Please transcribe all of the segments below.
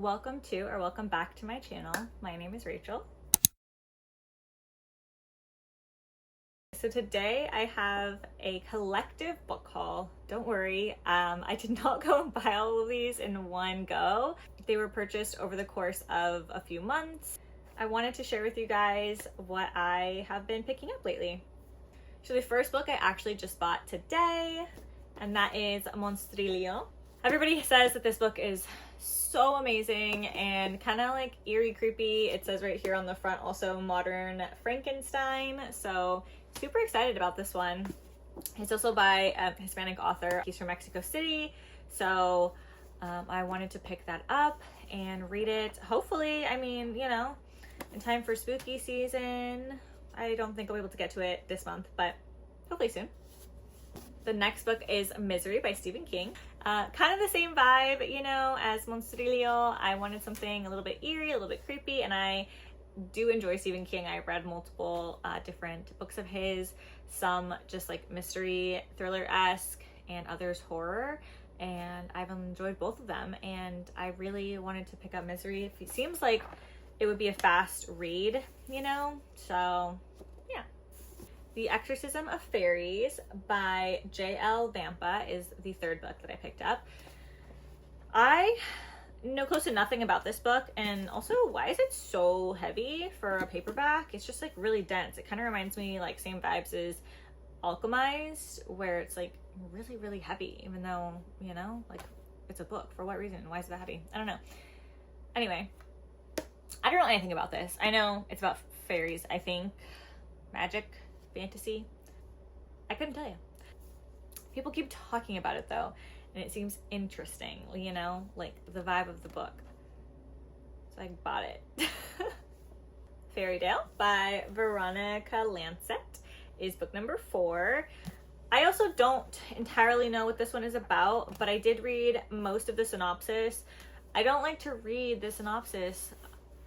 welcome to or welcome back to my channel. My name is Rachel. So today I have a collective book haul. Don't worry, I did not go and buy all of these in one go. They were purchased over the course of a few months. I wanted to share with you guys what I have been picking up lately. So the first book I actually just bought today, and that is Monstrilio. Everybody says that this book is so amazing and kind of like eerie, creepy. It says right here on the front also modern Frankenstein. So super excited about this one. It's also by a Hispanic author. He's from Mexico City. So I wanted to pick that up and read it. Hopefully, I mean, you know, in time for spooky season. I don't think I'll be able to get to it this month, but hopefully soon. The next book is Misery by Stephen King. Kind of the same vibe, you know, as Monstrilio. I wanted something a little bit eerie, a little bit creepy, and I do enjoy Stephen King. I've read multiple different books of his, some just like mystery, thriller-esque, and others horror, and I've enjoyed both of them, and I really wanted to pick up Misery. It seems like it would be a fast read, you know, so yeah. The Exorcism of Faeries by J.L. Vampa is the third book that I picked up. I know close to nothing about this book, and also, why is it so heavy for a paperback? It's just like really dense. It kind of reminds me like same vibes as Alchemized, where it's like really, really heavy, even though, you know, like it's a book. For what reason? Why is it that heavy? I don't know. Anyway, I don't know anything about this. I know it's about fairies, I think. Magic, fantasy. I couldn't tell you. People keep talking about it though, and it seems interesting, you know, like the vibe of the book. So I bought it. Fairydale by Veronica Lancet is book number 4. I also don't entirely know what this one is about, but I did read most of the synopsis. I don't like to read the synopsis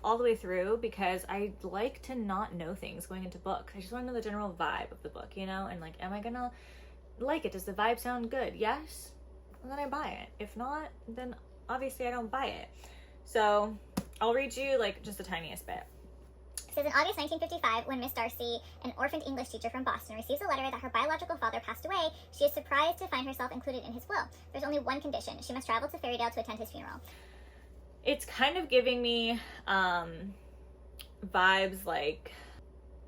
all the way through because I like to not know things going into books. I just want to know the general vibe of the book, you know, and like, am I gonna like it? Does the vibe sound good? Yes, and then I buy it. If not, then obviously I don't buy it. So I'll read you like just the tiniest bit. It says, in August 1955, when Miss Darcy, an orphaned English teacher from Boston, receives a letter that her biological father passed away, she is surprised to find herself included in his will. There's only one condition. She must travel to Fairydale to attend his funeral. It's kind of giving me vibes like,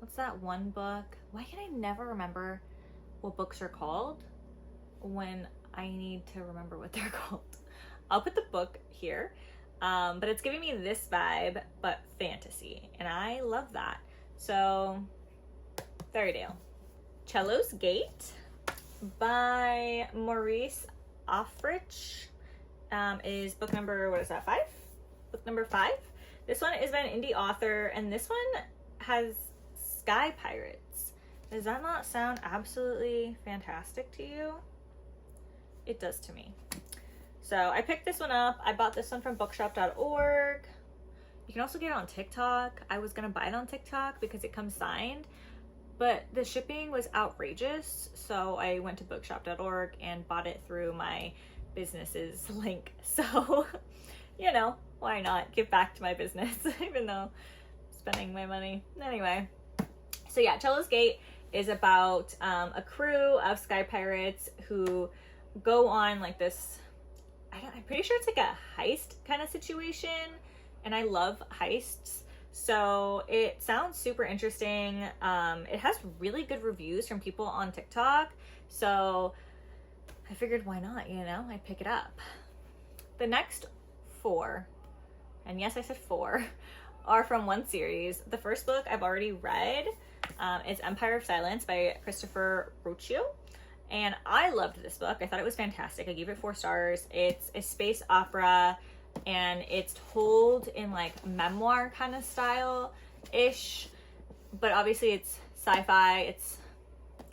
what's that one book? Why can I never remember what books are called when I need to remember what they're called? I'll put the book here. But it's giving me this vibe, but fantasy, and I love that. So, Fairydale. Cello's Gate by Maurice Africh is book number, what is that, 5? Book number 5. This one is by an indie author, and this one has sky pirates. Does that not sound absolutely fantastic to you? It does to me. So I picked this one up. I bought this one from bookshop.org. You can also get it on TikTok. I was gonna buy it on TikTok because it comes signed, but the shipping was outrageous. So I went to bookshop.org and bought it through my business's link. So, you know, why not give back to my business, even though I'm spending my money. Anyway, so yeah, Cello's Gate is about a crew of sky pirates who go on like this, I'm pretty sure it's like a heist kind of situation, and I love heists, so it sounds super interesting. It has really good reviews from people on TikTok, so I figured why not, you know, I'd pick it up. The next 4, and yes, I said 4, are from one series. The first book I've already read. It's Empire of Silence by Christopher Ruocchio. And I loved this book. I thought it was fantastic. I gave it 4 stars. It's a space opera, and it's told in like memoir kind of style-ish, but obviously it's sci-fi. It's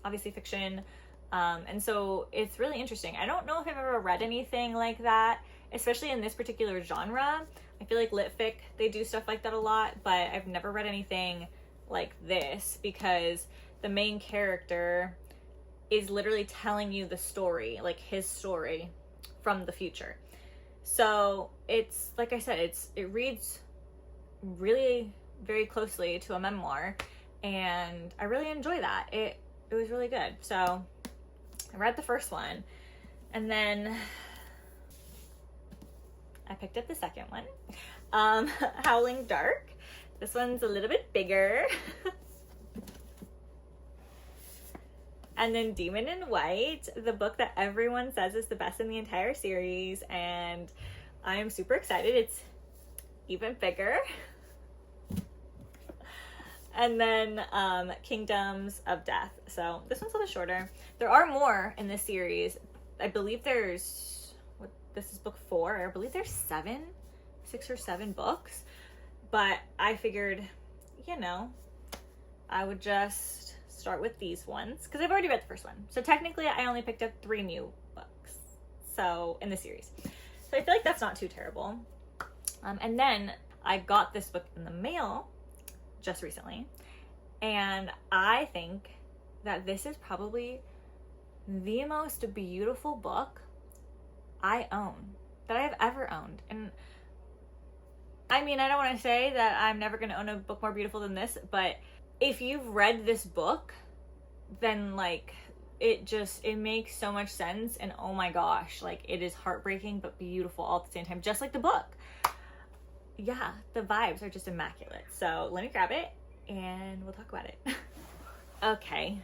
obviously fiction. And so it's really interesting. I don't know if I've ever read anything like that, especially in this particular genre. I feel like lit fic, they do stuff like that a lot, but I've never read anything like this because the main character is literally telling you the story, like his story from the future. So it's, like I said, it reads really very closely to a memoir, and I really enjoy that. It was really good. So I read the first one, and then I picked up the second one, Howling Dark. This one's a little bit bigger. And then Demon in White, the book that everyone says is the best in the entire series, and I am super excited. It's even bigger. And then Kingdoms of Death. So this one's a little shorter. There are more in this series. I believe there's, this is book 4. I believe there's 6 or 7 books. But I figured, you know, I would just start with these ones because I've already read the first one. So technically I only picked up 3 new books so in the series. So I feel like that's not too terrible. And then I got this book in the mail just recently, and I think that this is probably the most beautiful book I own, that I have ever owned. And I mean, I don't want to say that I'm never going to own a book more beautiful than this, but if you've read this book, then like it makes so much sense, and oh my gosh, like it is heartbreaking but beautiful all at the same time, just like the book. Yeah, the vibes are just immaculate. So let me grab it and we'll talk about it. Okay.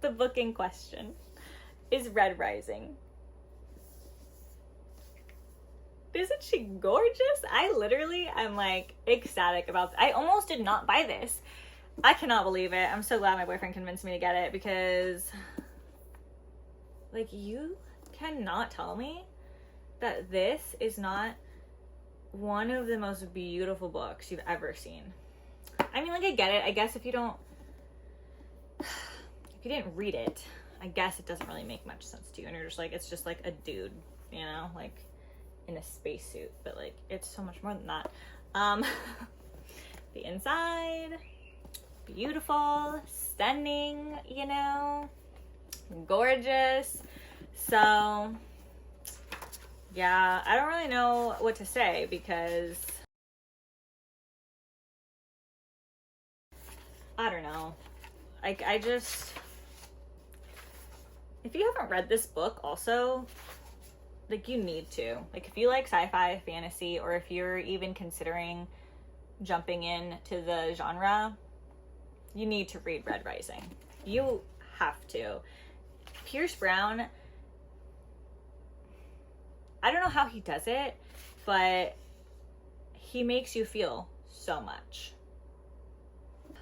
The book in question is Red Rising. Isn't she gorgeous? I literally am like ecstatic about I almost did not buy this. I cannot believe it. I'm so glad my boyfriend convinced me to get it, because like you cannot tell me that this is not one of the most beautiful books you've ever seen. I mean, like I get it. I guess if you didn't read it, I guess it doesn't really make much sense to you, and you're just like, it's just like a dude, you know, like in a spacesuit, but like it's so much more than that. The inside, beautiful, stunning, you know, gorgeous. So yeah, I don't really know what to say, because I don't know, like I just, if you haven't read this book also, like you need to, like if you like sci-fi, fantasy, or if you're even considering jumping into the genre, you need to read Red Rising. You have to. Pierce Brown, I don't know how he does it, but he makes you feel so much.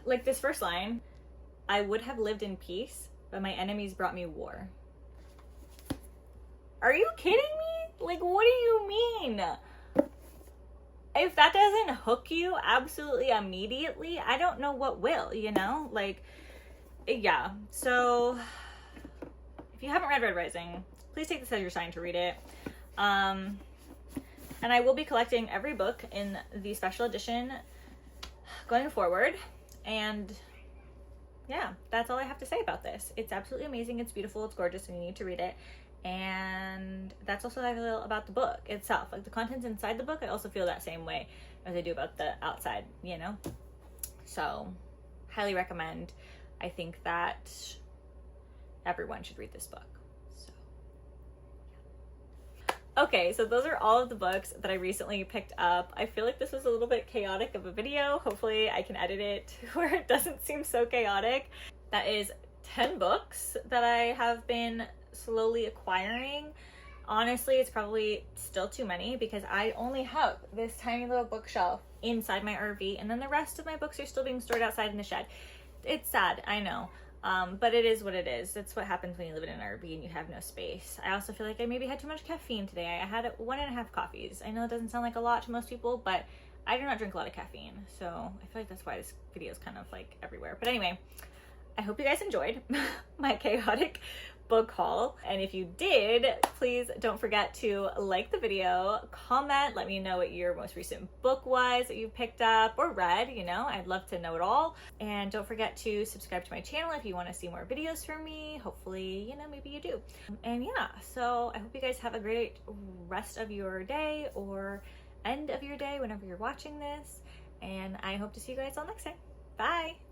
Like this first line, I would have lived in peace, but my enemies brought me war. Are you kidding me? Like, what do you mean? If that doesn't hook you absolutely immediately, I don't know what will, you know? Like, yeah. So, if you haven't read Red Rising, please take this as your sign to read it. And I will be collecting every book in the special edition going forward. And yeah, that's all I have to say about this. It's absolutely amazing. It's beautiful. It's gorgeous, and you need to read it. And that's also how I feel about the book itself. Like the contents inside the book, I also feel that same way as I do about the outside, you know? So, highly recommend. I think that everyone should read this book. So, yeah. Okay, so those are all of the books that I recently picked up. I feel like this was a little bit chaotic of a video. Hopefully I can edit it where it doesn't seem so chaotic. That is 10 books that I have been slowly acquiring. Honestly, it's probably still too many, because I only have this tiny little bookshelf inside my RV, and then the rest of my books are still being stored outside in the shed. It's sad, I know, but it is what it is. It's what happens when you live in an RV and you have no space. I also feel like I maybe had too much caffeine today. I had 1.5 coffees. I know it doesn't sound like a lot to most people, but I do not drink a lot of caffeine, so I feel like that's why this video is kind of like everywhere. But anyway, I hope you guys enjoyed my chaotic book haul. And if you did, please don't forget to like the video, comment, let me know what your most recent book was that you picked up or read, you know, I'd love to know it all. And don't forget to subscribe to my channel if you want to see more videos from me. Hopefully, you know, maybe you do. And yeah, so I hope you guys have a great rest of your day or end of your day whenever you're watching this. And I hope to see you guys all next time. Bye!